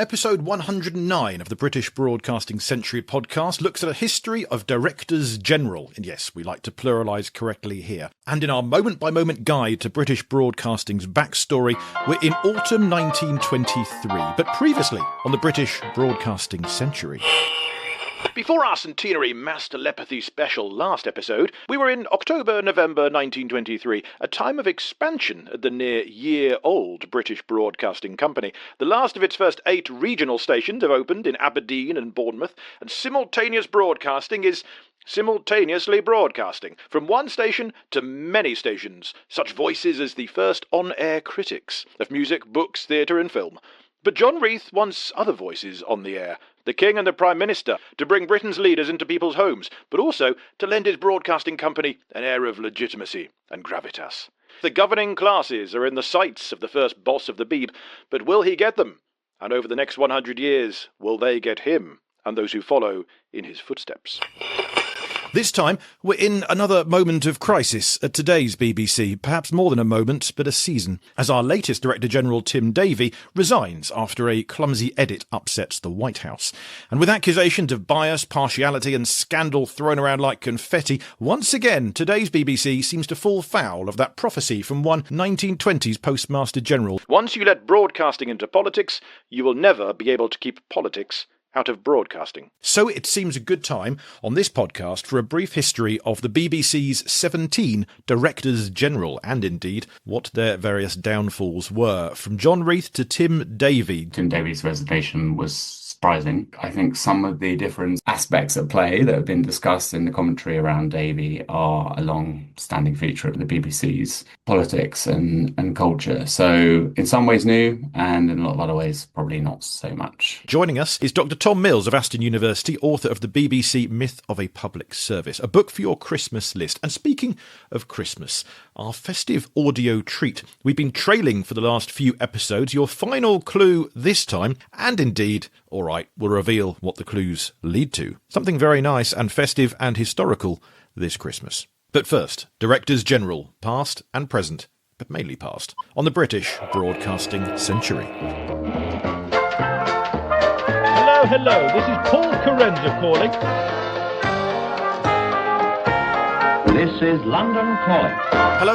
Episode 109 of the British Broadcasting Century podcast looks at a history of Directors General, and yes, we like to pluralise correctly here. And in our moment-by-moment guide to British Broadcasting's backstory, we're in autumn 1923, but previously on the British Broadcasting Century. Before our centenary mass telepathy special last episode, we were in October-November 1923, a time of expansion at the near-year-old British Broadcasting Company. The last of its first 8 regional stations have opened in Aberdeen and Bournemouth, and simultaneous broadcasting is simultaneously broadcasting, from one station to many stations, such voices as the first on-air critics of music, books, theatre and film. But John Reith wants other voices on the air, the King and the Prime Minister, to bring Britain's leaders into people's homes, but also to lend his broadcasting company an air of legitimacy and gravitas. The governing classes are in the sights of the first boss of the Beeb, but will he get them? And over the next 100 years, will they get him and those who follow in his footsteps? This time, we're in another moment of crisis at today's BBC, perhaps more than a moment, but a season, as our latest Director General, Tim Davie, resigns after a clumsy edit upsets the White House. And with accusations of bias, partiality and scandal thrown around like confetti, once again, today's BBC seems to fall foul of that prophecy from one 1920s Postmaster General. Once you let broadcasting into politics, you will never be able to keep politics out of broadcasting. So it seems a good time on this podcast for a brief history of the BBC's 17 Directors General, and indeed what their various downfalls were. From John Reith to Tim Davie. Tim Davie's resignation was surprising. I think some of the different aspects at play that have been discussed in the commentary around Davie are a long-standing feature of the BBC's politics and culture. So in some ways new, and in a lot of other ways probably not so much. Joining us is Dr. Tom Mills of Aston University, author of the BBC Myth of a Public Service, a book for your Christmas list. And speaking of Christmas, our festive audio treat. We've been trailing for the last few episodes. Your final clue this time, and indeed, all right, we'll reveal what the clues lead to. Something very nice and festive and historical this Christmas. But first, Directors General, past and present, but mainly past, on the British Broadcasting Century. Hello, this is Paul Curran calling. This is London Calling.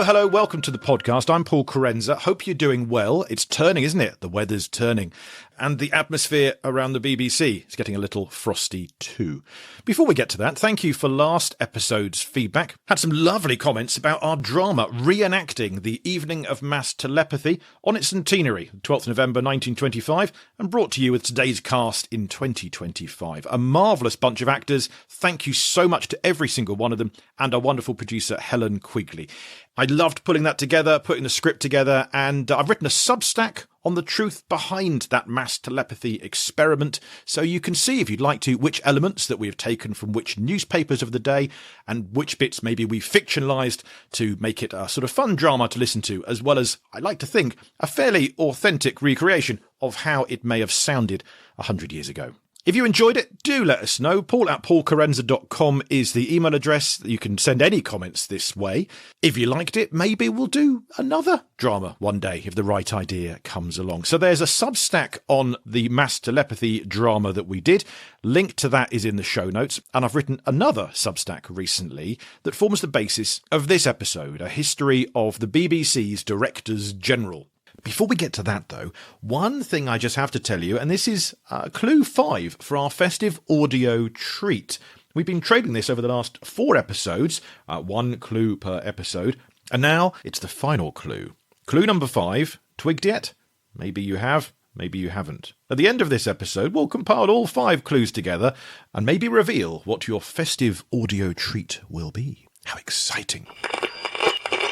Hello, welcome to the podcast. I'm Paul Curran. Hope you're doing well. It's turning, isn't it? The weather's turning. And the atmosphere around the BBC is getting a little frosty too. Before we get to that, thank you for last episode's feedback. Had some lovely comments about our drama reenacting the evening of mass telepathy on its centenary, 12th November 1925, and brought to you with today's cast in 2025. A marvellous bunch of actors. Thank you so much to every single one of them, and our wonderful producer Helen Quigley. I loved pulling that together, putting the script together, and I've written a Substack on the truth behind that mass telepathy experiment, so you can see, if you'd like to, which elements that we have taken from which newspapers of the day, and which bits maybe we fictionalised to make it a sort of fun drama to listen to, as well as, I like to think, a fairly authentic recreation of how it may have sounded 100 years ago. If you enjoyed it, do let us know. paul@paulcarenza.com is the email address. You can send any comments this way. If you liked it, maybe we'll do another drama one day if the right idea comes along. So there's a Substack on the mass telepathy drama that we did. Link to that is in the show notes. And I've written another Substack recently that forms the basis of this episode, a history of the BBC's Directors General. Before we get to that, though, one thing I just have to tell you, and this is clue 5 for our festive audio treat. We've been trading this over the last 4 episodes, 1 clue per episode, and now it's the final clue. Clue number 5, twigged yet? Maybe you have, maybe you haven't. At the end of this episode, we'll compile all 5 clues together and maybe reveal what your festive audio treat will be. How exciting!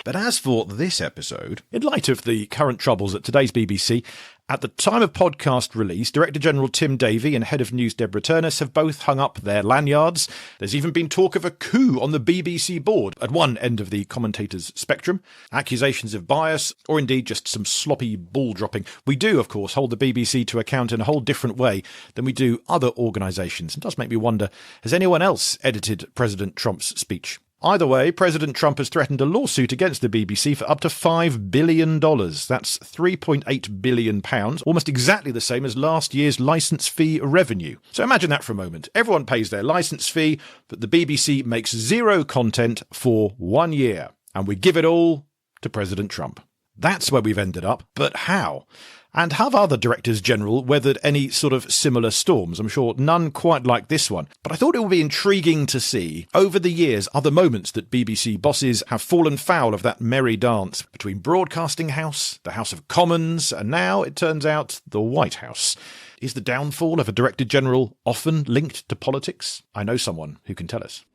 But as for this episode, in light of the current troubles at today's BBC, at the time of podcast release, Director General Tim Davie and Head of News Deborah Turness have both hung up their lanyards. There's even been talk of a coup on the BBC board at one end of the commentators' spectrum, accusations of bias, or indeed just some sloppy ball-dropping. We do, of course, hold the BBC to account in a whole different way than we do other organisations. It does make me wonder, has anyone else edited President Trump's speech? Either way, President Trump has threatened a lawsuit against the BBC for up to $5 billion. That's £3.8 billion, almost exactly the same as last year's licence fee revenue. So imagine that for a moment. Everyone pays their licence fee, but the BBC makes zero content for 1 year. And we give it all to President Trump. That's where we've ended up, but how? And have other Directors General weathered any sort of similar storms? I'm sure none quite like this one. But I thought it would be intriguing to see, over the years, other moments that BBC bosses have fallen foul of that merry dance between Broadcasting House, the House of Commons, and now, it turns out, the White House. Is the downfall of a Director General often linked to politics? I know someone who can tell us.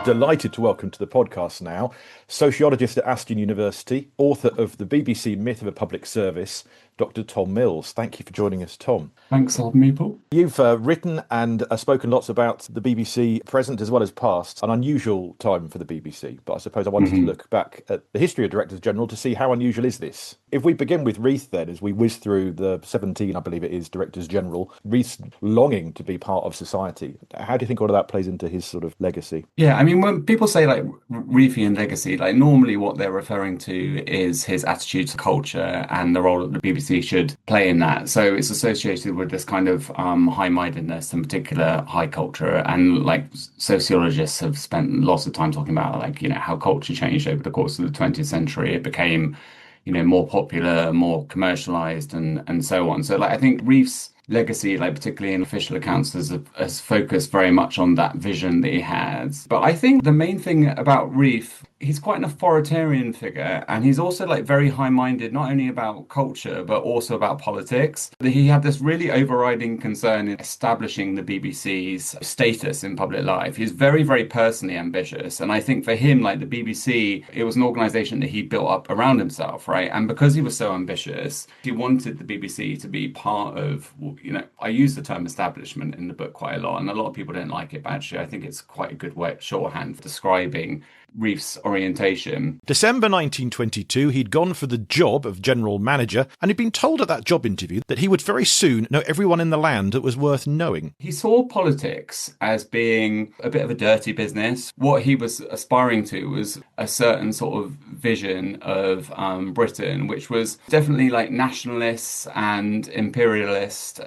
Delighted to welcome to the podcast now sociologist at Aston University, author of The BBC Myth of a Public Service, Dr. Tom Mills. Thank you for joining us, Tom. Thanks for having me, Paul. You've written and spoken lots about the BBC, present as well as past, an unusual time for the BBC. But I suppose I wanted to look back at the history of Directors General to see how unusual is this. If we begin with Reith then, as we whiz through the 17, I believe it is, Directors General, Reith's longing to be part of society. How do you think all of that plays into his sort of legacy? Yeah, I mean, when people say like Reithian legacy, like normally what they're referring to is his attitude to culture and the role that the BBC should play in that. So it's associated with this kind of high-mindedness, in particular high culture. And like sociologists have spent lots of time talking about like, you know, how culture changed over the course of the 20th century. It became, you know, more popular, more commercialized and so on. So like I think Reith's legacy, like particularly in official accounts, has focused very much on that vision that he had. But I think the main thing about Reith, he's quite an authoritarian figure, and he's also like very high-minded, not only about culture, but also about politics. He had this really overriding concern in establishing the BBC's status in public life. He's very, very personally ambitious. And I think for him, like the BBC, it was an organization that he built up around himself, right? And because he was so ambitious, he wanted the BBC to be part of, you know, I use the term establishment in the book quite a lot, and a lot of people don't like it, but actually I think it's quite a good way, shorthand for describing Reith's orientation. December 1922, he'd gone for the job of general manager, and he'd been told at that job interview that he would very soon know everyone in the land that was worth knowing. He saw politics as being a bit of a dirty business. What he was aspiring to was a certain sort of vision of Britain, which was definitely like nationalist and imperialist,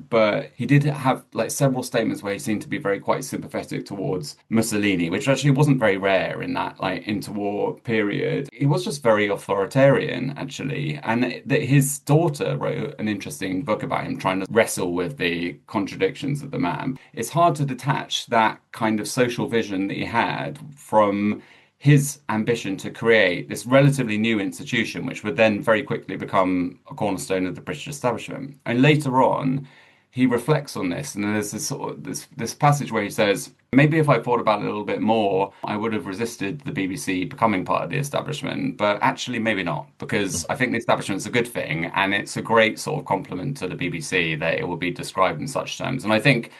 but he did have like several statements where he seemed to be very quite sympathetic towards Mussolini, which actually wasn't very rare in that like interwar period. He was just very authoritarian, actually, and that his daughter wrote an interesting book about him trying to wrestle with the contradictions of the man. It's hard to detach that kind of social vision that he had from his ambition to create this relatively new institution, which would then very quickly become a cornerstone of the British establishment. And later on, he reflects on this, and there's this sort of this passage where he says, maybe if I thought about it a little bit more, I would have resisted the BBC becoming part of the establishment, but actually maybe not, because I think the establishment's a good thing, and it's a great sort of compliment to the BBC that it will be described in such terms. And I think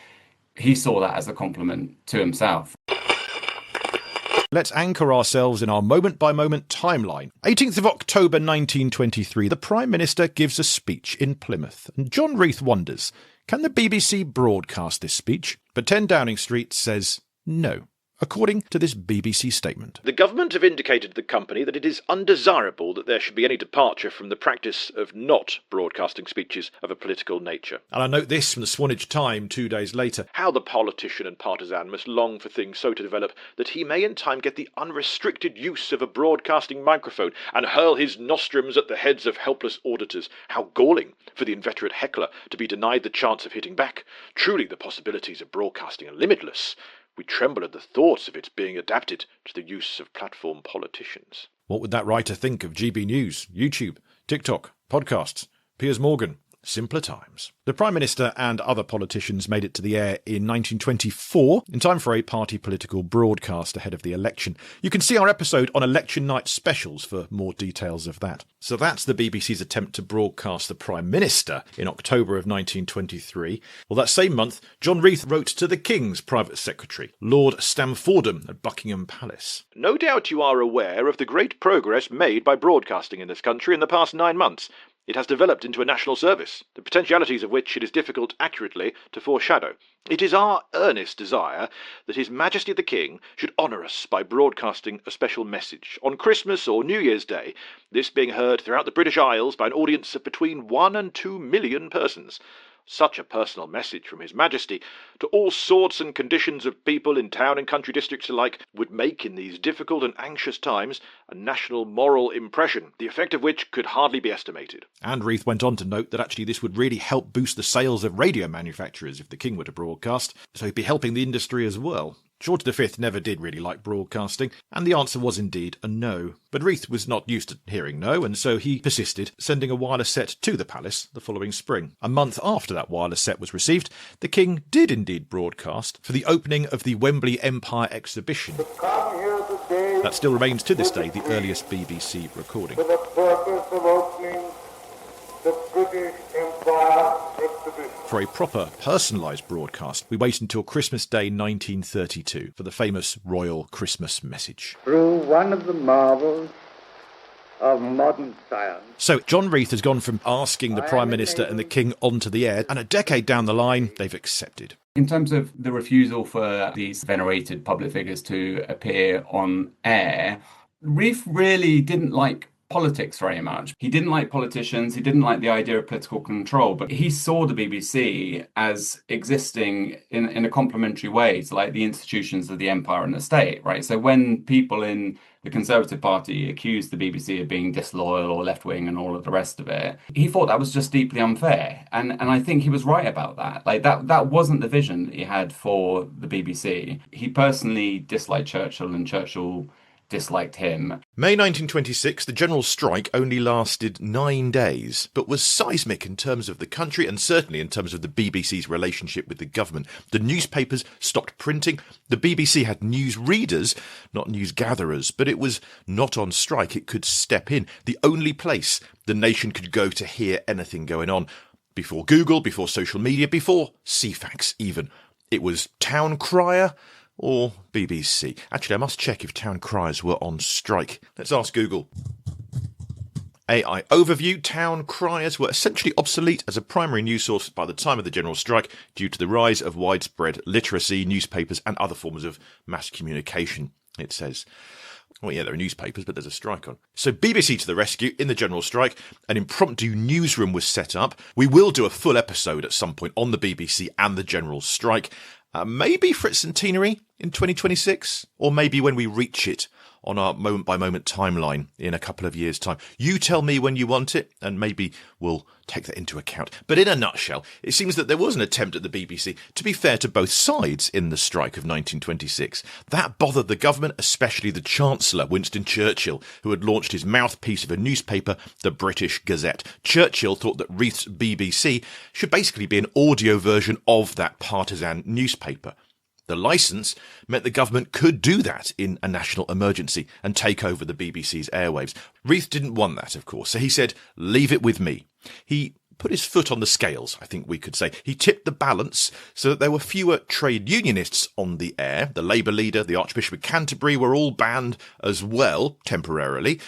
he saw that as a compliment to himself. Let's anchor ourselves in our moment-by-moment timeline. 18th of October 1923, the Prime Minister gives a speech in Plymouth, and John Reith wonders, can the BBC broadcast this speech? But 10 Downing Street says no, according to this BBC statement. The government have indicated to the company that it is undesirable that there should be any departure from the practice of not broadcasting speeches of a political nature. And I note this from the Swanage Time 2 days later. How the politician and partisan must long for things so to develop that he may in time get the unrestricted use of a broadcasting microphone and hurl his nostrums at the heads of helpless auditors. How galling for the inveterate heckler to be denied the chance of hitting back. Truly the possibilities of broadcasting are limitless. We tremble at the thoughts of its being adapted to the use of platform politicians. What would that writer think of GB News, YouTube, TikTok, podcasts, Piers Morgan? Simpler times. The Prime Minister and other politicians made it to the air in 1924, in time for a party political broadcast ahead of the election. You can see our episode on election night specials for more details of that. So that's the BBC's attempt to broadcast the Prime Minister in October of 1923. Well, that same month, John Reith wrote to the King's private secretary, Lord Stamfordham at Buckingham Palace. No doubt you are aware of the great progress made by broadcasting in this country in the past 9 months. it has developed into a national service, the potentialities of which it is difficult accurately to foreshadow. It is our earnest desire that His Majesty the King should honour us by broadcasting a special message on Christmas or New Year's Day, this being heard throughout the British Isles by an audience of between 1 and 2 million persons. Such a personal message from His Majesty to all sorts and conditions of people in town and country districts alike would make, in these difficult and anxious times, a national moral impression, the effect of which could hardly be estimated. And Reith went on to note that actually this would really help boost the sales of radio manufacturers if the King were to broadcast, so he'd be helping the industry as well. George V never did really like broadcasting, and the answer was indeed a no. But Reith was not used to hearing no, and so he persisted, sending a wireless set to the palace the following spring. A month after that wireless set was received, the King did indeed broadcast for the opening of the Wembley Empire exhibition. That still remains to this day the earliest BBC recording. For the purpose of opening the British Empire exhibition. For a proper, personalised broadcast, we wait until Christmas Day 1932 for the famous royal Christmas message. Through one of the marvels of modern science. So John Reith has gone from asking the Prime Minister and the King onto the air, and a decade down the line, they've accepted. In terms of the refusal for these venerated public figures to appear on air, Reith really didn't like politics very much. He didn't like politicians, he didn't like the idea of political control, but he saw the BBC as existing in a complementary way to like the institutions of the empire and the state, right? So when people in the Conservative Party accused the BBC of being disloyal or left-wing and all of the rest of it, he thought that was just deeply unfair. And I think he was right about that. Like that wasn't the vision that he had for the BBC. He personally disliked Churchill and Churchill disliked him. May 1926, the general strike only lasted 9 days, but was seismic in terms of the country and certainly in terms of the BBC's relationship with the government. The newspapers stopped printing. The BBC had news readers, not news gatherers, but it was not on strike. It could step in. The only place the nation could go to hear anything going on. Before Google, before social media, before CFAX even. It was Town Crier or BBC. Actually, I must check if town criers were on strike. Let's ask Google. AI overview. Town criers were essentially obsolete as a primary news source by the time of the general strike due to the rise of widespread literacy, newspapers and other forms of mass communication, it says. Well, yeah, there are newspapers, but there's a strike on. So BBC to the rescue in the general strike. An impromptu newsroom was set up. We will do a full episode at some point on the BBC and the general strike. Maybe for its centenary in 2026, or maybe when we reach it on our moment-by-moment timeline in a couple of years' time. You tell me when you want it, and maybe we'll take that into account. But in a nutshell, it seems that there was an attempt at the BBC to be fair to both sides in the strike of 1926. That bothered the government, especially the Chancellor, Winston Churchill, who had launched his mouthpiece of a newspaper, the British Gazette. Churchill thought that Reith's BBC should basically be an audio version of that partisan newspaper. The licence meant the government could do that in a national emergency and take over the BBC's airwaves. Reith didn't want that, of course, so he said, leave it with me. He put his foot on the scales, I think we could say. He tipped the balance so that there were fewer trade unionists on the air. The Labour leader, the Archbishop of Canterbury were all banned as well, temporarily.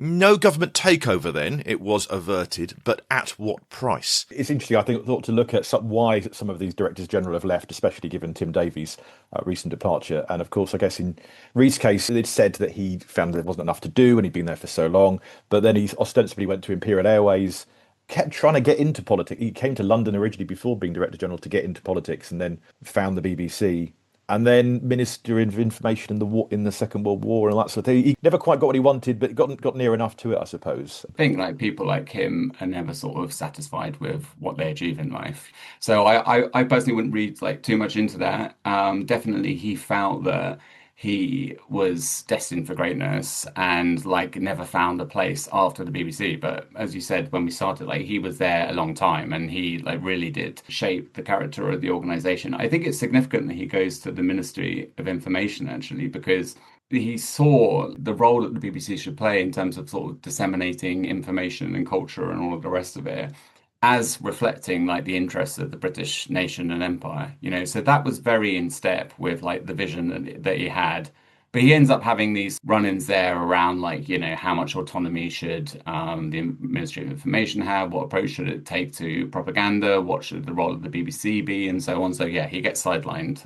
No government takeover then, it was averted, but at what price? It's interesting, I thought to look at why some of these directors general have left, especially given Tim Davie's recent departure. And of course, I guess in Reith's case, it said that he found there wasn't enough to do and he'd been there for so long. But then he ostensibly went to Imperial Airways, kept trying to get into politics. He came to London originally before being director general to get into politics and then found the BBC. And then Minister of Information in the Second World War and all that sort of thing. He never quite got what he wanted, but got near enough to it, I suppose. I think like people like him are never sort of satisfied with what they achieve in life. So I personally wouldn't read like too much into that. Definitely he felt that he was destined for greatness and like never found a place after the BBC. But as you said, when we started, like he was there a long time and he like really did shape the character of the organization. I think it's significant that he goes to the Ministry of Information actually, because he saw the role that the BBC should play in terms of sort of disseminating information and culture and all of the rest of it, as reflecting like the interests of the British nation and empire, you know. So that was very in step with like the vision that he had But he ends up having these run-ins there around, like, how much autonomy should the Ministry of Information have? What approach should it take to propaganda? What should the role of the BBC be? And so on. So, yeah, he gets sidelined.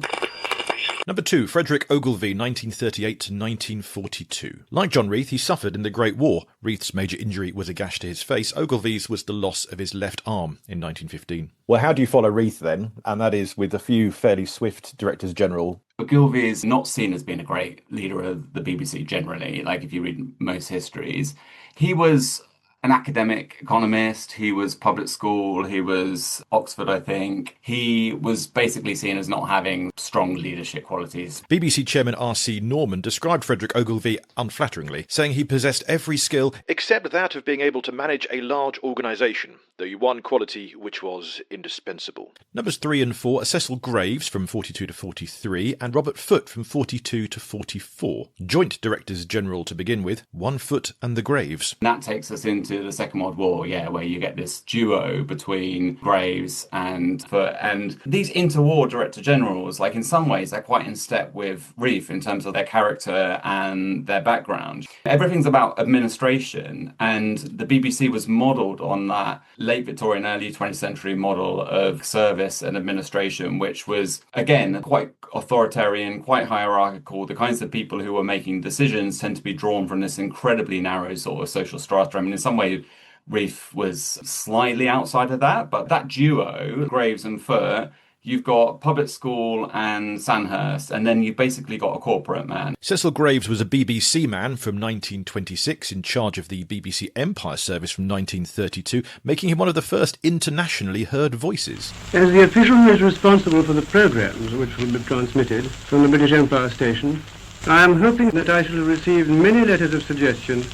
Number 2, Frederick Ogilvie, 1938 to 1942. Like John Reith, he suffered in the Great War. Reith's major injury was a gash to his face. Ogilvie's was the loss of his left arm in 1915. Well, how do you follow Reith then? And that is with a few fairly swift directors general. Ogilvie is not seen as being a great leader of the BBC generally. Like, if you read most histories, he was an academic economist. He was public school. He was Oxford, I think. He was basically seen as not having strong leadership qualities. BBC chairman R.C. Norman described Frederick Ogilvie unflatteringly, saying he possessed every skill except that of being able to manage a large organisation, the one quality which was indispensable. Numbers 3 and 4 are Cecil Graves from 42 to 43 and Robert Foote from 42 to 44. Joint directors general to begin with, One Foote and the Graves. And that takes us into the Second World War, where you get this duo between Graves and Foote. And these interwar director generals, like, in some ways, they're quite in step with Reith in terms of their character and their background. Everything's about administration, and the BBC was modelled on that late Victorian, early 20th century model of service and administration, which was, again, quite authoritarian, quite hierarchical. The kinds of people who were making decisions tend to be drawn from this incredibly narrow sort of social strata. I mean, in some way, Reith was slightly outside of that, but that duo, Graves and Foote, you've got public school and Sandhurst, and then you've basically got a corporate man. Cecil Graves was a BBC man from 1926, in charge of the BBC Empire Service from 1932, making him one of the first internationally heard voices. As the official who is responsible for the programmes which will be transmitted from the British Empire Station, I am hoping that I shall have received many letters of suggestion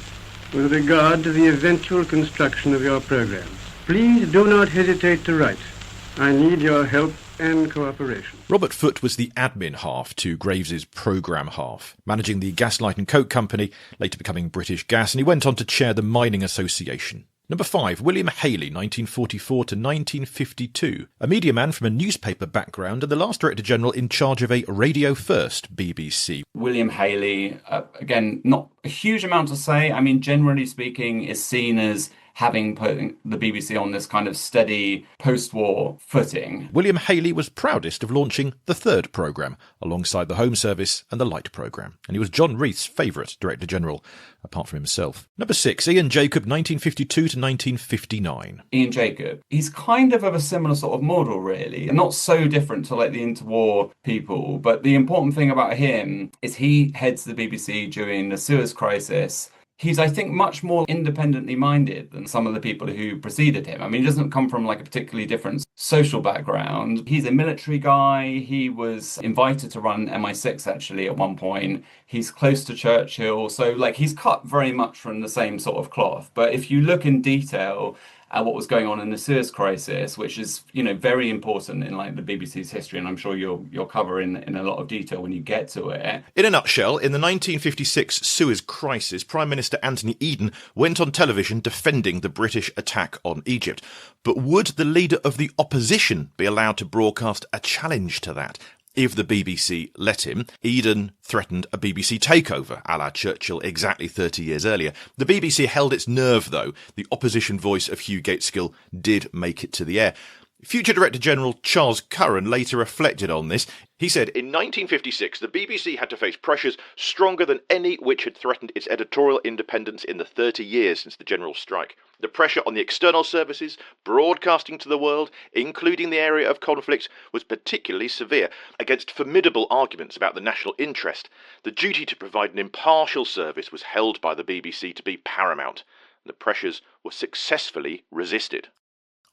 with regard to the eventual construction of your programmes. Please do not hesitate to write. I need your help and cooperation. Robert Foote was the admin half to Graves's programme half, managing the Gaslight and Coke Company, later becoming British Gas, and he went on to chair the Mining Association. Number 5, William Haley, 1944 to 1952. A media man from a newspaper background and the last Director General in charge of a Radio First BBC. William Haley, again, not a huge amount to say. I mean, generally speaking, is seen as having put the BBC on this kind of steady post-war footing. William Haley was proudest of launching the third programme, alongside the Home Service and the Light programme, and he was John Reith's favourite Director General, apart from himself. Number 6, Ian Jacob, 1952 to 1959. Ian Jacob, he's kind of a similar sort of model, really. Not so different to, like, the interwar people, but the important thing about him is he heads the BBC during the Suez Crisis. He's, I think, much more independently minded than some of the people who preceded him. I mean, he doesn't come from, like, a particularly different social background. He's a military guy. He was invited to run MI6, actually, at one point. He's close to Churchill. So, like, he's cut very much from the same sort of cloth. But if you look in detail at what was going on in the Suez Crisis, which is, very important in, like, the BBC's history, and I'm sure you'll cover in a lot of detail when you get to it. In a nutshell, in the 1956 Suez Crisis, Prime Minister Anthony Eden went on television defending the British attack on Egypt. But would the leader of the opposition be allowed to broadcast a challenge to that? If the BBC let him, Eden threatened a BBC takeover, a la Churchill exactly 30 years earlier. The BBC held its nerve, though. The opposition voice of Hugh Gateskill did make it to the air. Future Director General Charles Curran later reflected on this. He said, in 1956, the BBC had to face pressures stronger than any which had threatened its editorial independence in the 30 years since the general strike. The pressure on the external services, broadcasting to the world, including the area of conflict, was particularly severe. Against formidable arguments about the national interest, the duty to provide an impartial service was held by the BBC to be paramount. The pressures were successfully resisted.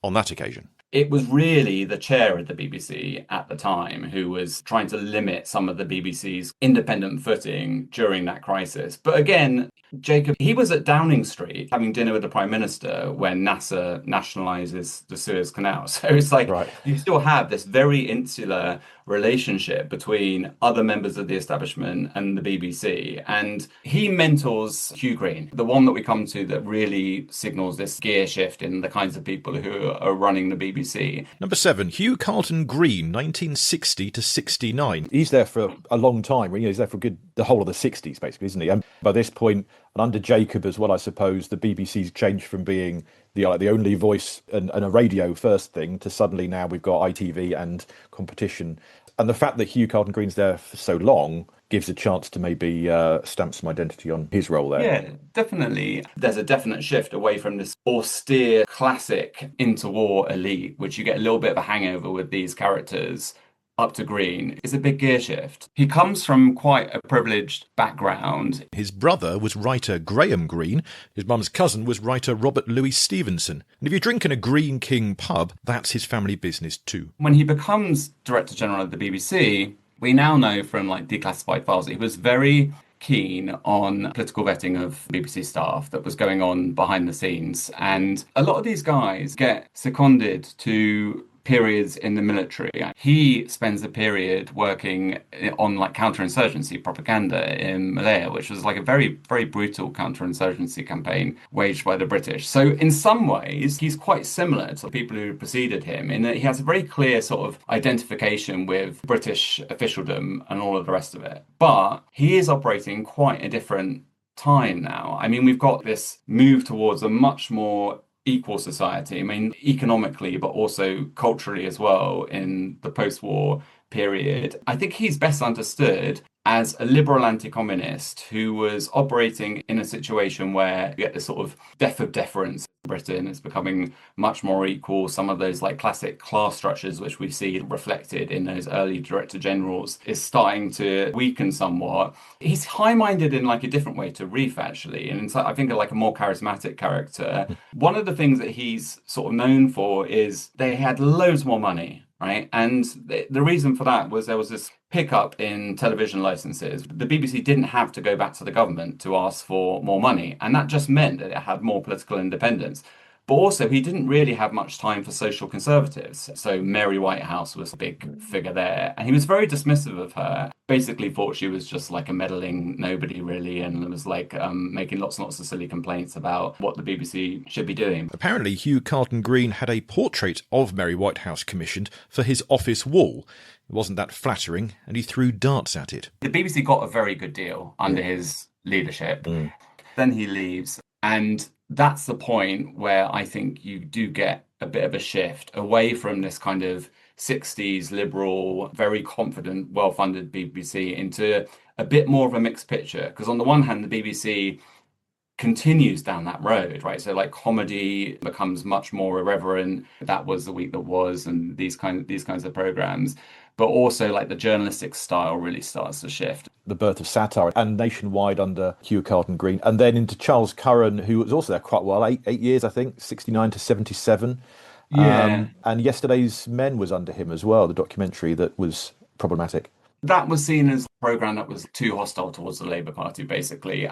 On that occasion, it was really the chair of the BBC at the time who was trying to limit some of the BBC's independent footing during that crisis. But again, Jacob, he was at Downing Street having dinner with the Prime Minister when NASA nationalises the Suez Canal. So it's like, right, you still have this very insular relationship between other members of the establishment and the BBC. And he mentors Hugh Greene, the one that we come to that really signals this gear shift in the kinds of people who are running the BBC BBC. Number 7, Hugh Carlton Greene, 1960 to 69. He's there for a long time. He's there for the whole of the 60s, basically, isn't he? And by this point, and under Jacob as well, I suppose, the BBC's changed from being the only voice and a radio first thing to suddenly now we've got ITV and competition. And the fact that Hugh Carlton Greene's there for so long gives a chance to maybe stamp some identity on his role there. Yeah, definitely. There's a definite shift away from this austere, classic interwar elite, which you get a little bit of a hangover with these characters, up to Greene. It's a big gear shift. He comes from quite a privileged background. His brother was writer Graham Greene. His mum's cousin was writer Robert Louis Stevenson. And if you drink in a Greene King pub, that's his family business too. When he becomes Director General of the BBC, we now know from declassified files that he was very keen on political vetting of BBC staff that was going on behind the scenes. And a lot of these guys get seconded to periods in the military. He spends a period working on counterinsurgency propaganda in Malaya, which was a very, very brutal counterinsurgency campaign waged by the British. So in some ways, he's quite similar to people who preceded him in that he has a very clear sort of identification with British officialdom and all of the rest of it. But he is operating quite a different time now. I mean, we've got this move towards a much more equal society, economically, but also culturally as well in the post-war period. I think he's best understood as a liberal anti-communist who was operating in a situation where you get this sort of death of deference. Britain is becoming much more equal. Some of those classic class structures which we see reflected in those early director generals is starting to weaken somewhat. He's high-minded in a different way to Reith, actually, and I think a more charismatic character. One of the things that he's sort of known for is they had loads more money, right? And the reason for that was there was this pickup in television licenses. The BBC didn't have to go back to the government to ask for more money, and that just meant that it had more political independence. But also, he didn't really have much time for social conservatives. So Mary Whitehouse was a big figure there, and he was very dismissive of her. Basically thought she was just a meddling nobody, really, and was making lots and lots of silly complaints about what the BBC should be doing. Apparently, Hugh Carlton Greene had a portrait of Mary Whitehouse commissioned for his office wall. It wasn't that flattering, and he threw darts at it. The BBC got a very good deal under his leadership. Then he leaves, and that's the point where I think you do get a bit of a shift away from this kind of 60s liberal, very confident, well-funded BBC into a bit more of a mixed picture. Because on the one hand, the BBC continues down that road, right? So comedy becomes much more irreverent. That Was the Week That Was, and these kinds of programs. But also the journalistic style really starts to shift. The birth of satire, and nationwide under Hugh Carlton Greene, and then into Charles Curran, who was also there quite well, eight years, I think, 69 to 77. Yeah. And Yesterday's Men was under him as well, the documentary that was problematic. That was seen as a programme that was too hostile towards the Labour Party, basically.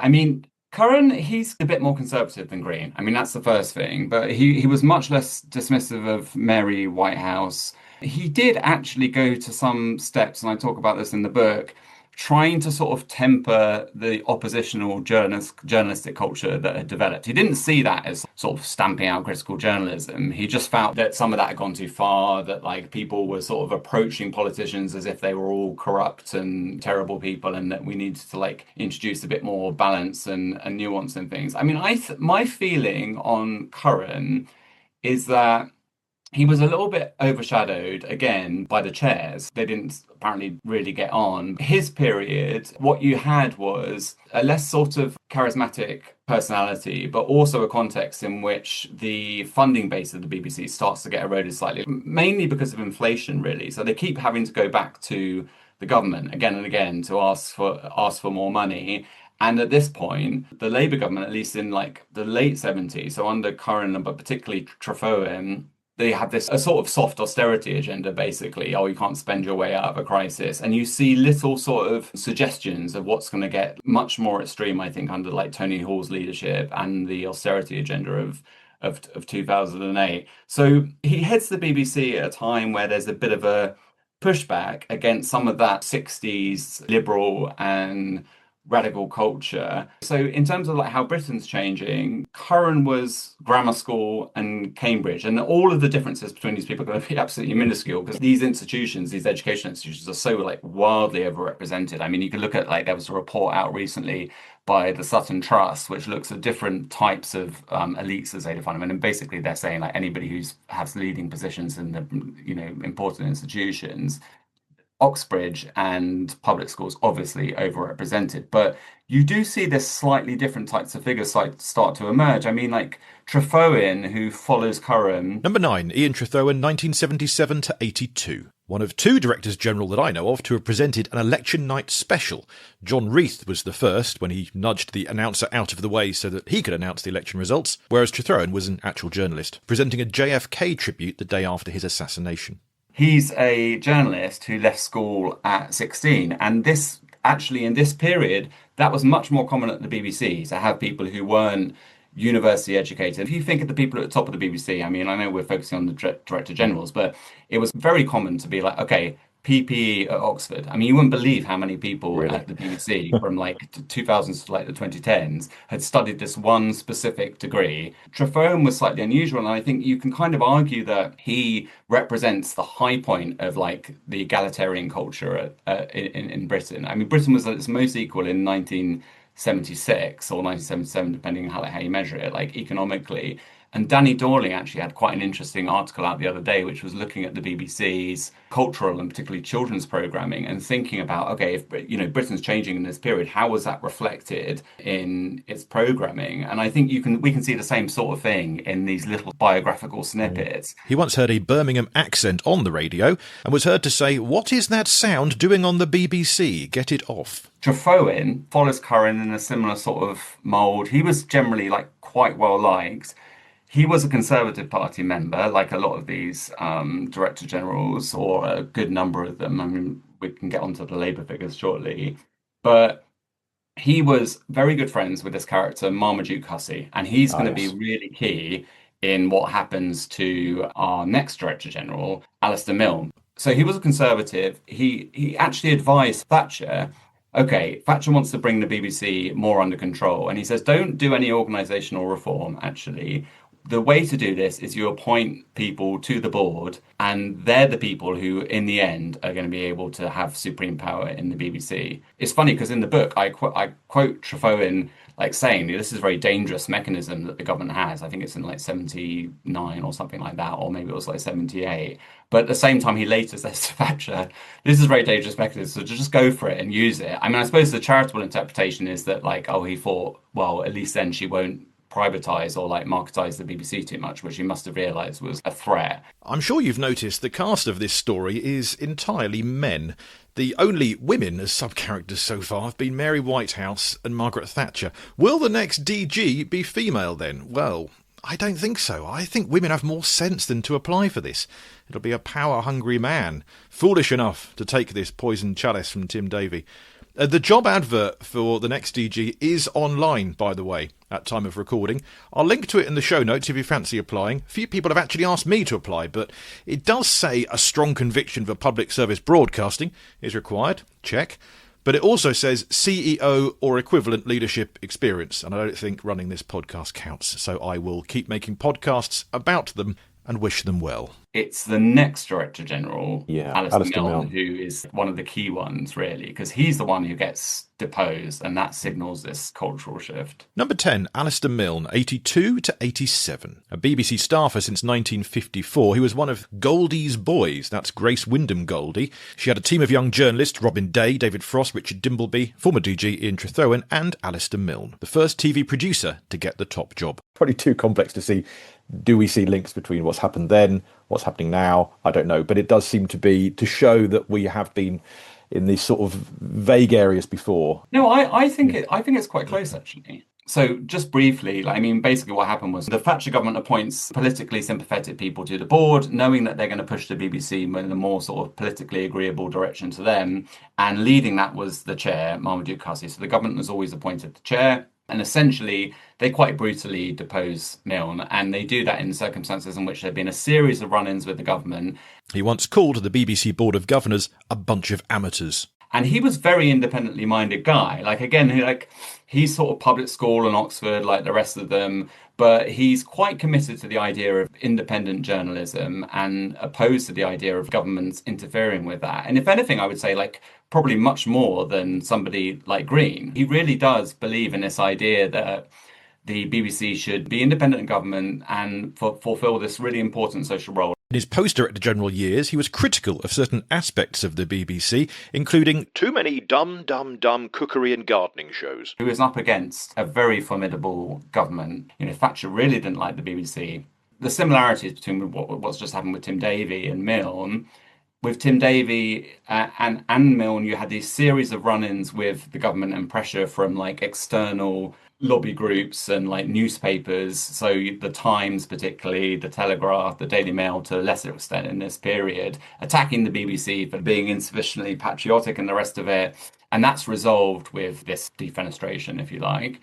Curran, he's a bit more conservative than Greene. That's the first thing. But he was much less dismissive of Mary Whitehouse. He did actually go to some steps, and I talk about this in the book, trying to sort of temper the oppositional journalistic culture that had developed. He didn't see that as sort of stamping out critical journalism. He just felt that some of that had gone too far, that people were sort of approaching politicians as if they were all corrupt and terrible people, and that we needed to introduce a bit more balance and nuance in things. My feeling on Curran is that he was a little bit overshadowed, again, by the chairs. They didn't apparently really get on. His period, what you had was a less sort of charismatic personality, but also a context in which the funding base of the BBC starts to get eroded slightly, mainly because of inflation, really. So they keep having to go back to the government again and again to ask for more money. And at this point, the Labour government, at least in the late 70s, so under Curran, but particularly Trethowan, they have this a sort of soft austerity agenda, basically. You can't spend your way out of a crisis. And you see little sort of suggestions of what's going to get much more extreme, I think, under Tony Hall's leadership and the austerity agenda of 2008. So he heads the BBC at a time where there's a bit of a pushback against some of that 60s liberal and radical culture. So in terms of like how Britain's changing, Curran was grammar school and Cambridge, and all of the differences between these people are going to be absolutely minuscule because these institutions, these educational institutions, are so like wildly overrepresented. I mean, you can look at like there was a report out recently by the Sutton Trust, which looks at different types of elites as they define them, and basically they're saying like anybody who's has leading positions in the important institutions. Oxbridge and public schools obviously overrepresented, but you do see this slightly different types of figures start to emerge. I mean, like Trethowan, who follows Curran. Number 9, Ian Trethowan, 1977 to 82. One of 2 Directors General that I know of to have presented an election night special. John Reith was the first when he nudged the announcer out of the way so that he could announce the election results, whereas Trethowan was an actual journalist, presenting a JFK tribute the day after his assassination. He's a journalist who left school at 16. And this, actually, in this period, that was much more common at the BBC to have people who weren't university educated. If you think of the people at the top of the BBC, I mean, I know we're focusing on the Director Generals, but it was very common to be like, okay, PPE at Oxford. I mean, you wouldn't believe how many people at the BBC from like 2000s to like the 2010s had studied this one specific degree. Trethowan was slightly unusual, and I think you can kind of argue that he represents the high point of like the egalitarian culture in Britain. I mean, Britain was at its most equal in 1976 or 1977, depending on how you measure it, like economically. And Danny Dorling actually had quite an interesting article out the other day, which was looking at the BBC's cultural and particularly children's programming and thinking about, okay, if Britain's changing in this period, how was that reflected in its programming? And I think we can see the same sort of thing in these little biographical snippets. He once heard a Birmingham accent on the radio and was heard to say, "What is that sound doing on the BBC? Get it off." Trethowan follows Curran in a similar sort of mould. He was generally like quite well liked. He was a Conservative Party member, like a lot of these Director Generals, or a good number of them. I mean, we can get onto the Labour figures shortly. But he was very good friends with this character, Marmaduke Hussey, and he's going to be really key in what happens to our next Director General, Alasdair Milne. So he was a Conservative. He actually advised Thatcher, okay, Thatcher wants to bring the BBC more under control. And he says, don't do any organisational reform, actually. The way to do this is you appoint people to the board, and they're the people who, in the end, are going to be able to have supreme power in the BBC. It's funny because in the book, I quote Trethowan like saying this is a very dangerous mechanism that the government has. I think it's in like 79 or something like that, or maybe it was like 78. But at the same time, he later says to Thatcher, this is a very dangerous mechanism, so just go for it and use it. I mean, I suppose the charitable interpretation is that like, oh, he thought, well, at least then she won't privatise or like marketise the BBC too much, which he must have realised was a threat. I'm sure you've noticed the cast of this story is entirely men. The only women as sub-characters so far have been Mary Whitehouse and Margaret Thatcher. Will the next DG be female then? Well, I don't think so. I think women have more sense than to apply for this. It'll be a power-hungry man, foolish enough to take this poisoned chalice from Tim Davie. The job advert for the next DG is online, by the way, at time of recording. I'll link to it in the show notes if you fancy applying. A few people have actually asked me to apply, but it does say a strong conviction for public service broadcasting is required. Check. But it also says CEO or equivalent leadership experience, and I don't think running this podcast counts, so I will keep making podcasts about them and wish them well. It's the next Director General, Alasdair Milne, who is one of the key ones, really, because he's the one who gets deposed, and that signals this cultural shift. Number 10, Alasdair Milne, 82 to 87. A BBC staffer since 1954, he was one of Goldie's boys. That's Grace Wyndham Goldie. She had a team of young journalists, Robin Day, David Frost, Richard Dimbleby, former DG Ian Trethowan, and Alasdair Milne, the first TV producer to get the top job. Probably too complex to see. Do we see links between what's happened then, what's happening now? I don't know. But it does seem to show that we have been in these sort of vague areas before. No, I think it's quite close, actually. So just briefly, I mean, basically what happened was the Thatcher government appoints politically sympathetic people to the board, knowing that they're going to push the BBC in a more sort of politically agreeable direction to them. And leading that was the chair, Marmaduke Hussey. So the government was always appointed the chair. And essentially, they quite brutally depose Milne, and they do that in circumstances in which there have been a series of run-ins with the government. He once called the BBC Board of Governors a bunch of amateurs. And he was very independently minded guy. Like, again, he's sort of public school and Oxford, like the rest of them, but he's quite committed to the idea of independent journalism and opposed to the idea of governments interfering with that. And if anything, I would say, like, probably much more than somebody like Greene. He really does believe in this idea that the BBC should be independent of government and fulfill this really important social role. In his post-Director General years, he was critical of certain aspects of the BBC, including too many dumb cookery and gardening shows. He was up against a very formidable government. Thatcher really didn't like the BBC. The similarities between what's just happened with Tim Davie and Milne. With Tim Davie and Milne, you had these series of run-ins with the government and pressure from like external lobby groups and like newspapers. So the Times, particularly, the Telegraph, the Daily Mail to a lesser extent in this period, attacking the BBC for being insufficiently patriotic and the rest of it. And that's resolved with this defenestration, if you like.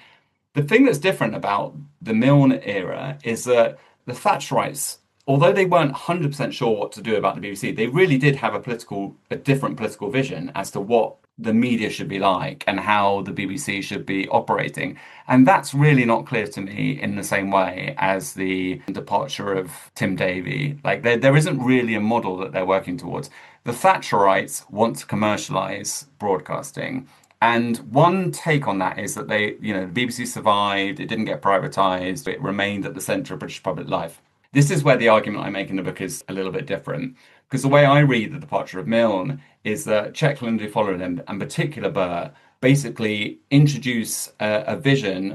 The thing that's different about the Milne era is that the Thatcherites, although they weren't 100% sure what to do about the BBC, they really did have a different political vision as to what the media should be like and how the BBC should be operating. And that's really not clear to me in the same way as the departure of Tim Davie. Like there isn't really a model that they're working towards. The Thatcherites want to commercialise broadcasting. And one take on that is that the BBC survived, it didn't get privatised, it remained at the centre of British public life. This is where the argument I make in the book is a little bit different. Because the way I read the departure of Milne is that Checkland, who followed him, and particular Birt, basically introduce a vision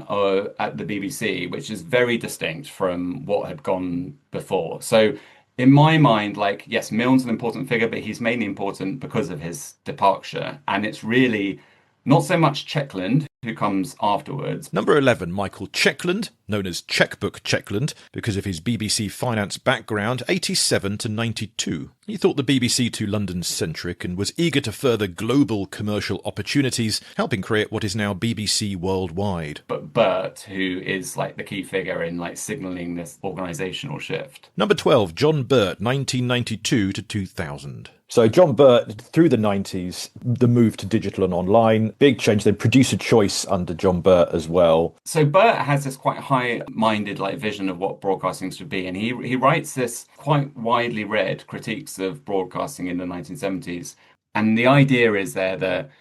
at the BBC, which is very distinct from what had gone before. So in my mind, like, yes, Milne's an important figure, but he's mainly important because of his departure. And it's really not so much Checkland, who comes afterwards. Number 11, Michael Checkland, known as Checkbook Checkland, because of his BBC finance background, 87 to 92. He thought the BBC too London-centric and was eager to further global commercial opportunities, helping create what is now BBC Worldwide. But Birt, who is like the key figure in like signalling this organisational shift. Number 12, John Birt, 1992 to 2000. So John Birt, through the 90s, the move to digital and online, big change. Then producer choice under John Birt as well. So Birt has this quite high-minded like vision of what broadcasting should be, and he writes this quite widely read critiques of broadcasting in the 1970s. And the idea is there that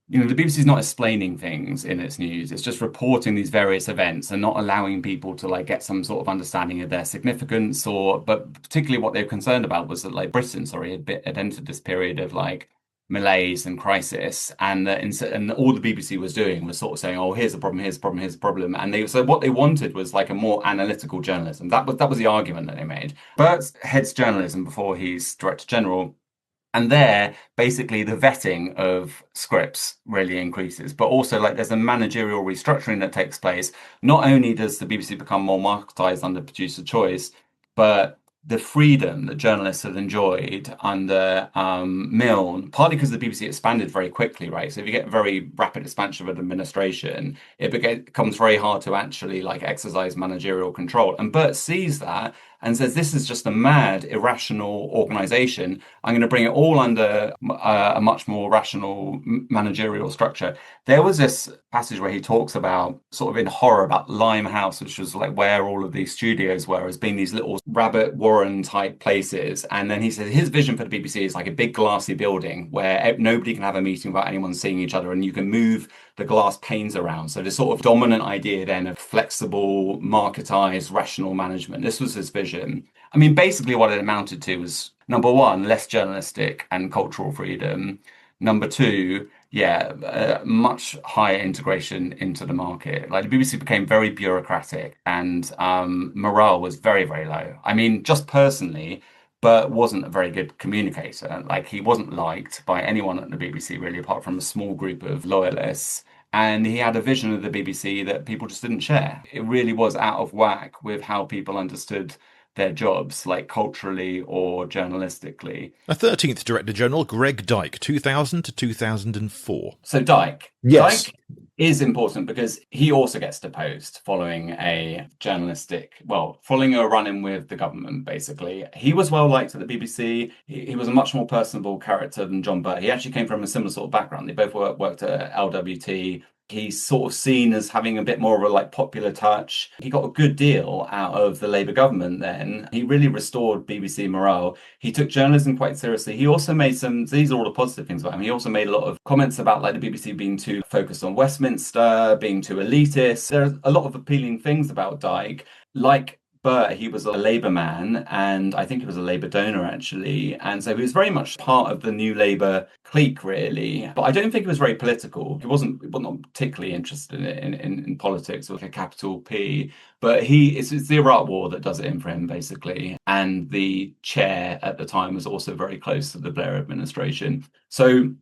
the BBC is not explaining things in its news. It's just reporting these various events and not allowing people to like get some sort of understanding of their significance. But particularly what they were concerned about was that like Britain, had entered this period of like malaise and crisis, and all the BBC was doing was sort of saying, "Oh, here's the problem, here's the problem, here's the problem." And so what they wanted was like a more analytical journalism. That was the argument that they made. Birt heads journalism before he's Director General. And there, basically, the vetting of scripts really increases. But also, like, there's a managerial restructuring that takes place. Not only does the BBC become more marketised under producer choice, but the freedom that journalists have enjoyed under Milne, partly because the BBC expanded very quickly, right? So if you get very rapid expansion of an administration, it becomes very hard to actually like exercise managerial control. And Birt sees that and says, this is just a mad, irrational organisation. I'm going to bring it all under a much more rational managerial structure. There was this passage where he talks about, sort of in horror, about Limehouse, which was like where all of these studios were, as being these little rabbit warren type places. And then he said his vision for the BBC is like a big glassy building where nobody can have a meeting without anyone seeing each other, and you can move the glass panes around. So this sort of dominant idea then of flexible, marketized, rational management. This was his vision. I mean, basically what it amounted to was, number one, less journalistic and cultural freedom. Number two, much higher integration into the market. Like the BBC became very bureaucratic, and morale was very, very low. I mean, just personally, Birt wasn't a very good communicator. Like, he wasn't liked by anyone at the BBC, really, apart from a small group of loyalists. And he had a vision of the BBC that people just didn't share. It really was out of whack with how people understood their jobs, like culturally or journalistically. A 13th Director General, Greg Dyke, 2000 to 2004. So Dyke. Yes. Dyke is important because he also gets deposed following following a run-in with the government, basically. He was well liked at the BBC. He was a much more personable character than John Birt. He actually came from a similar sort of background. They both worked at LWT. He's sort of seen as having a bit more of a popular touch. He got a good deal out of the Labour government then. He really restored BBC morale. He took journalism quite seriously. He also made these are all the positive things about him. He also made a lot of comments about the BBC being too focused on Westminster, being too elitist. There's a lot of appealing things about Dyke. Like Birt, he was a Labour man, and I think he was a Labour donor, actually. And so he was very much part of the new Labour clique, really. But I don't think he was very political. He wasn't particularly interested in politics with a capital P. But it's the Iraq War that does it in for him, basically. And the chair at the time was also very close to the Blair administration. So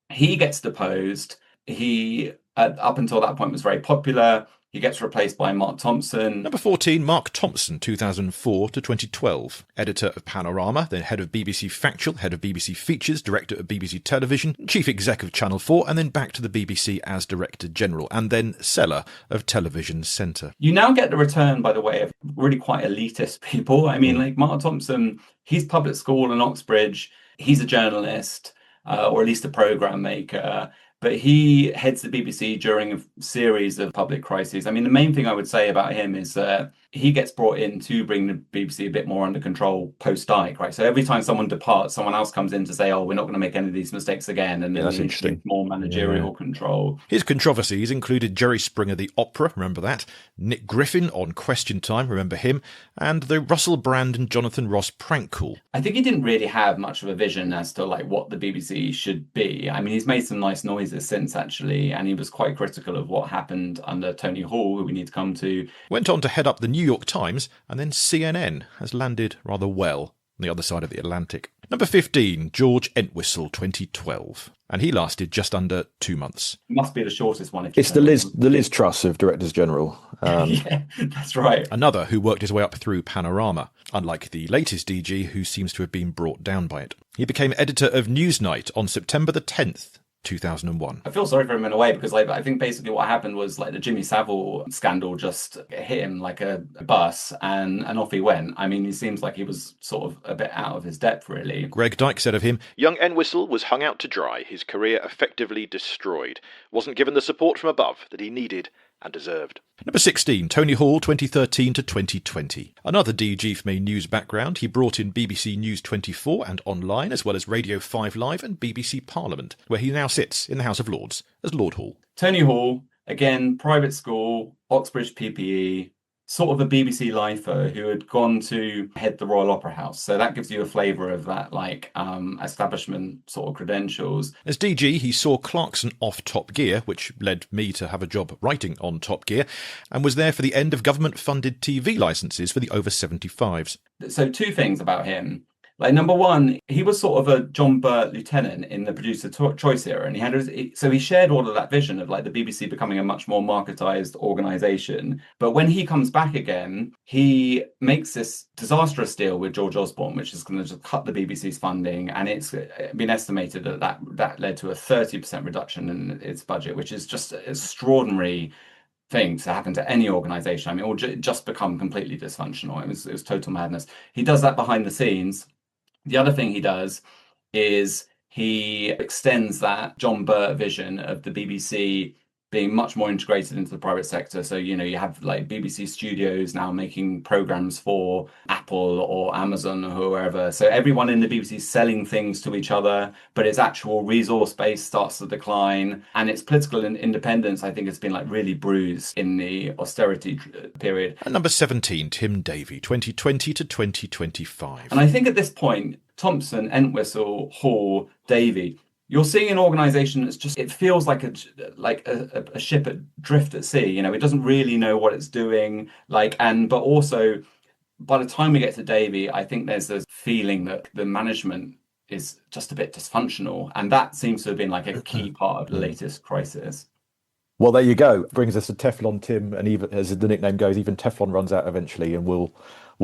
he gets deposed. He, up until that point, was very popular. He gets replaced by Mark Thompson. Number 14, Mark Thompson, 2004 to 2012. Editor of Panorama, then head of BBC Factual, head of BBC Features, director of BBC Television, chief exec of Channel 4, and then back to the BBC as Director General, and then seller of Television Centre. You now get the return, by the way, of really quite elitist people. I mean, Mark Thompson, he's public school in Oxbridge. He's a journalist, or at least a programme maker. But he heads the BBC during a series of public crises. I mean, the main thing I would say about him is that he gets brought in to bring the BBC a bit more under control post-Dyke, right? So every time someone departs, someone else comes in to say, we're not going to make any of these mistakes again. And then that's interesting. More managerial control. His controversies included Jerry Springer, the opera, remember that? Nick Griffin on Question Time, remember him? And the Russell Brand and Jonathan Ross prank call. I think he didn't really have much of a vision as to what the BBC should be. I mean, he's made some nice noises since, actually, and he was quite critical of what happened under Tony Hall, who we need to come to. Went on to head up the New York Times, and then CNN has landed rather well on the other side of the Atlantic. Number 15, George Entwistle, 2012. And he lasted just under 2 months. Must be the shortest one. It's the Liz Truss of Directors General. Yeah, that's right. Another who worked his way up through Panorama, unlike the latest DG who seems to have been brought down by it. He became editor of Newsnight on September the 10th. 2001. I feel sorry for him in a way because I think basically what happened was the Jimmy Savile scandal just hit him like a bus and off he went. I mean, he seems like he was sort of a bit out of his depth, really. Greg Dyke said of him, "Young Entwistle was hung out to dry, his career effectively destroyed, wasn't given the support from above that he needed and deserved." Number 16, Tony Hall, 2013 to 2020. Another DG from a news background, he brought in BBC News 24 and online, as well as Radio 5 Live and BBC Parliament, where he now sits in the House of Lords as Lord Hall. Tony Hall, again, private school, Oxbridge PPE, sort of a BBC lifer who had gone to head the Royal Opera House. So that gives you a flavour of that, establishment sort of credentials. As DG, he saw Clarkson off Top Gear, which led me to have a job writing on Top Gear, and was there for the end of government-funded TV licences for the over 75s. So two things about him. Number one, he was sort of a John Birt lieutenant in the producer choice era, and he shared all of that vision of the BBC becoming a much more marketized organisation. But when he comes back again, he makes this disastrous deal with George Osborne, which is going to just cut the BBC's funding, and it's been estimated that led to a 30% reduction in its budget, which is just extraordinary thing to happen to any organisation. I mean, it will just become completely dysfunctional. It was total madness. He does that behind the scenes. The other thing he does is he extends that John Birt vision of the BBC being much more integrated into the private sector. So, you have BBC Studios now making programs for Apple or Amazon or whoever. So everyone in the BBC is selling things to each other, but its actual resource base starts to decline. And its political independence, I think, has been really bruised in the austerity period. And number 17, Tim Davie, 2020 to 2025. And I think at this point, Thompson, Entwistle, Hall, Davie, you're seeing an organisation that's it feels like a ship adrift at sea. It doesn't really know what it's doing. But also, by the time we get to Davie, I think there's this feeling that the management is just a bit dysfunctional, and that seems to have been a key part of the latest crisis. Well, there you go. Brings us to Teflon Tim, and even as the nickname goes, even Teflon runs out eventually, and we'll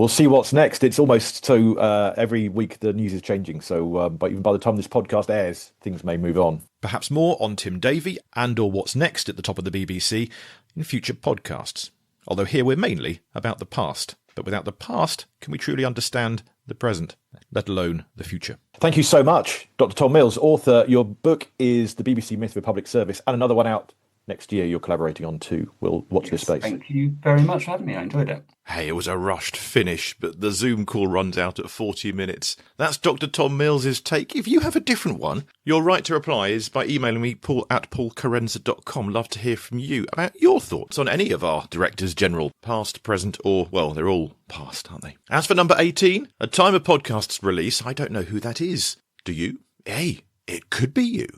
see what's next. It's almost so every week the news is changing. So, but even by the time this podcast airs, things may move on. Perhaps more on Tim Davie and/or what's next at the top of the BBC in future podcasts. Although here we're mainly about the past. But without the past, can we truly understand the present, let alone the future? Thank you so much, Dr. Tom Mills, author. Your book is The BBC Myth of a Public Service, and another one out next year you're collaborating on too. We'll watch this space. Thank you very much for having me. I enjoyed it. Hey, it was a rushed finish, but the Zoom call runs out at 40 minutes. That's Dr. Tom Mills's take. If you have a different one, your right to reply is by emailing me, paul@paulcarenza.com. Love to hear from you about your thoughts on any of our Directors General, past, present, or, well, they're all past, aren't they? As for number 18, a time of podcast's release, I don't know who that is. Do you? Hey, it could be you.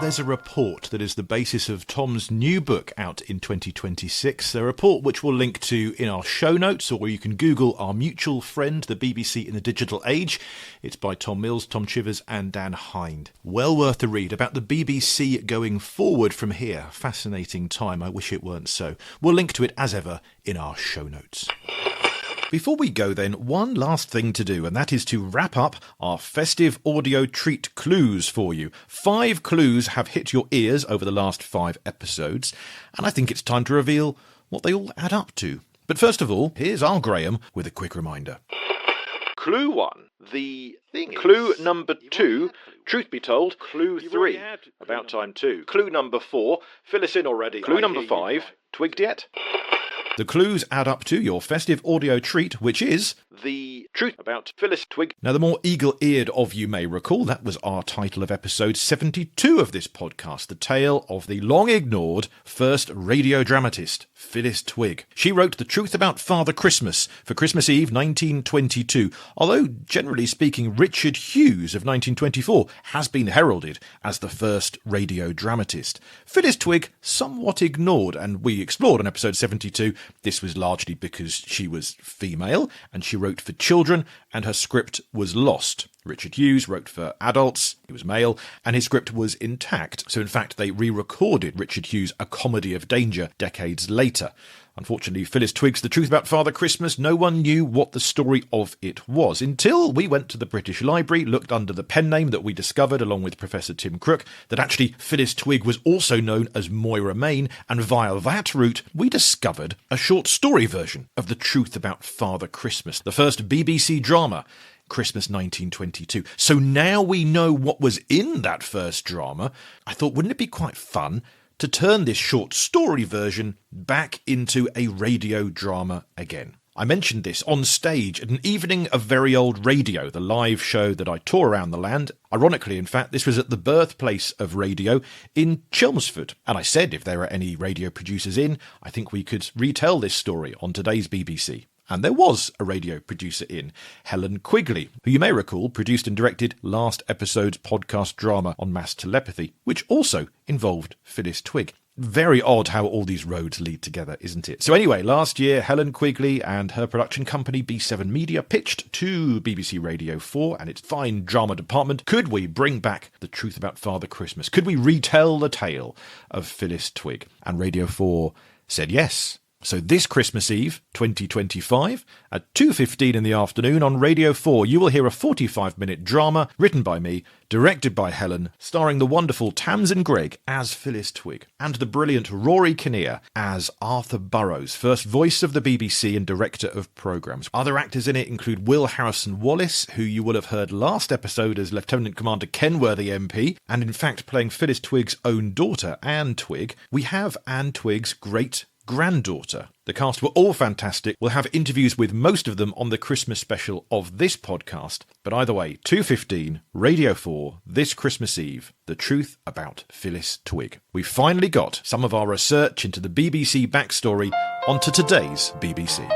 There's a report that is the basis of Tom's new book out in 2026, a report which we'll link to in our show notes, or you can Google our mutual friend, the BBC in the Digital Age. It's by Tom Mills, Tom Chivers and Dan Hind. Well worth a read about the BBC going forward from here. Fascinating time, I wish it weren't so. We'll link to it as ever in our show notes. Before we go then, one last thing to do, and that is to wrap up our festive audio treat clues for you. 5 clues have hit your ears over the last 5 episodes, and I think it's time to reveal what they all add up to. But first of all, here's our Graham with a quick reminder. Clue 1, the thing. Clue number 2, truth be told. Clue 3, about time too. Clue number 4, fill us in already. Clue number 5, twigged yet? The clues add up to your festive audio treat, which is the truth about Phyllis Twig. Now, the more eagle-eared of you may recall, that was our title of episode 72 of this podcast, the tale of the long-ignored first radio dramatist, Phyllis Twig. She wrote The Truth About Father Christmas for Christmas Eve 1922, although, generally speaking, Richard Hughes of 1924 has been heralded as the first radio dramatist. Phyllis Twig somewhat ignored, and we explored in episode 72. This was largely because she was female, and she wrote for children, and her script was lost. Richard Hughes wrote for adults, he was male, and his script was intact. So in fact, they re-recorded Richard Hughes' A Comedy of Danger decades later. Unfortunately, Phyllis Twig's The Truth About Father Christmas, no one knew what the story of it was, until we went to the British Library, looked under the pen name that we discovered along with Professor Tim Crook, that actually Phyllis Twig was also known as Moira Main, and via that route, we discovered a short story version of The Truth About Father Christmas, the first BBC drama, Christmas 1922. So now we know what was in that first drama. I thought, wouldn't it be quite fun to turn this short story version back into a radio drama again? I mentioned this on stage at an evening of very old radio, the live show that I tore around the land. Ironically, in fact, this was at the birthplace of radio in Chelmsford. And I said if there are any radio producers in, I think we could retell this story on today's BBC. And there was a radio producer in, Helen Quigley, who you may recall produced and directed last episode's podcast drama on mass telepathy, which also involved Phyllis Twig. Very odd how all these roads lead together, isn't it? So anyway, last year, Helen Quigley and her production company B7 Media pitched to BBC Radio 4 and its fine drama department, could we bring back The Truth About Father Christmas? Could we retell the tale of Phyllis Twig? And Radio 4 said yes. So this Christmas Eve, 2025, at 2:15 in the afternoon on Radio 4, you will hear a 45-minute drama written by me, directed by Helen, starring the wonderful Tamsin Greig as Phyllis Twig, and the brilliant Rory Kinnear as Arthur Burrows, first voice of the BBC and director of programmes. Other actors in it include Will Harrison Wallace, who you will have heard last episode as Lieutenant Commander Kenworthy MP, and in fact playing Phyllis Twig's own daughter, Anne Twig. We have Anne Twig's great-granddaughter. The cast were all fantastic. We'll have interviews with most of them on the Christmas special of this podcast. But either way, 2:15, Radio 4, this Christmas Eve, The Truth About Phyllis Twig. We finally got some of our research into the BBC backstory onto today's BBC.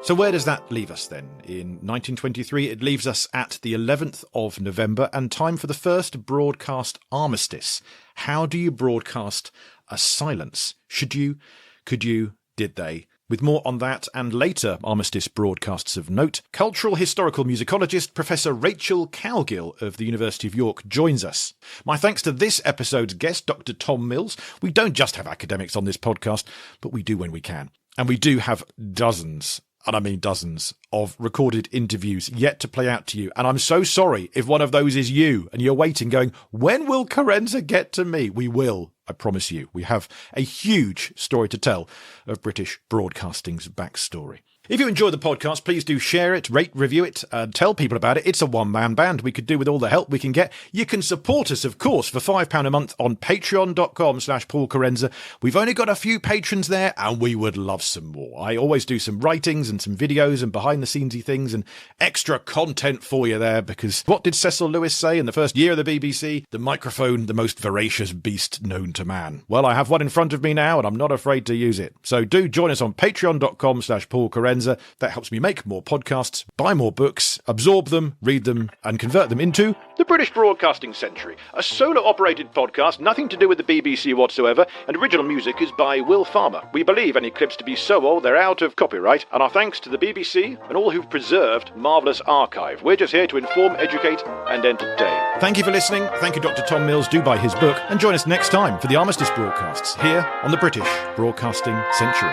So where does that leave us then? In 1923, it leaves us at the 11th of November and time for the first broadcast armistice. How do you broadcast a silence? Should you? Could you? Did they? With more on that and later Armistice broadcasts of note, cultural historical musicologist Professor Rachel Cowgill of the University of York joins us. My thanks to this episode's guest, Dr. Tom Mills. We don't just have academics on this podcast, but we do when we can. And we do have dozens, and I mean dozens, of recorded interviews yet to play out to you. And I'm so sorry if one of those is you and you're waiting going, when will Currenza get to me? We will. I promise you, we have a huge story to tell of British broadcasting's backstory. If you enjoy the podcast, please do share it, rate, review it, and tell people about it. It's a one-man band. We could do with all the help we can get. You can support us, of course, for £5 a month on patreon.com/Paul Currenza. We've only got a few patrons there, and we would love some more. I always do some writings and some videos and behind-the-scenesy things and extra content for you there, because what did Cecil Lewis say in the first year of the BBC? The microphone, the most voracious beast known to man. Well, I have one in front of me now, and I'm not afraid to use it. So do join us on patreon.com/Paul Currenza. That helps me make more podcasts, buy more books, absorb them, read them, and convert them into The British Broadcasting Century, a solo-operated podcast, nothing to do with the BBC whatsoever, and original music is by Will Farmer. We believe any clips to be so old they're out of copyright, and our thanks to the BBC and all who've preserved marvellous archive. We're just here to inform, educate, and entertain. Thank you for listening. Thank you, Dr. Tom Mills. Do buy his book, and join us next time for the Armistice broadcasts here on the British Broadcasting Century.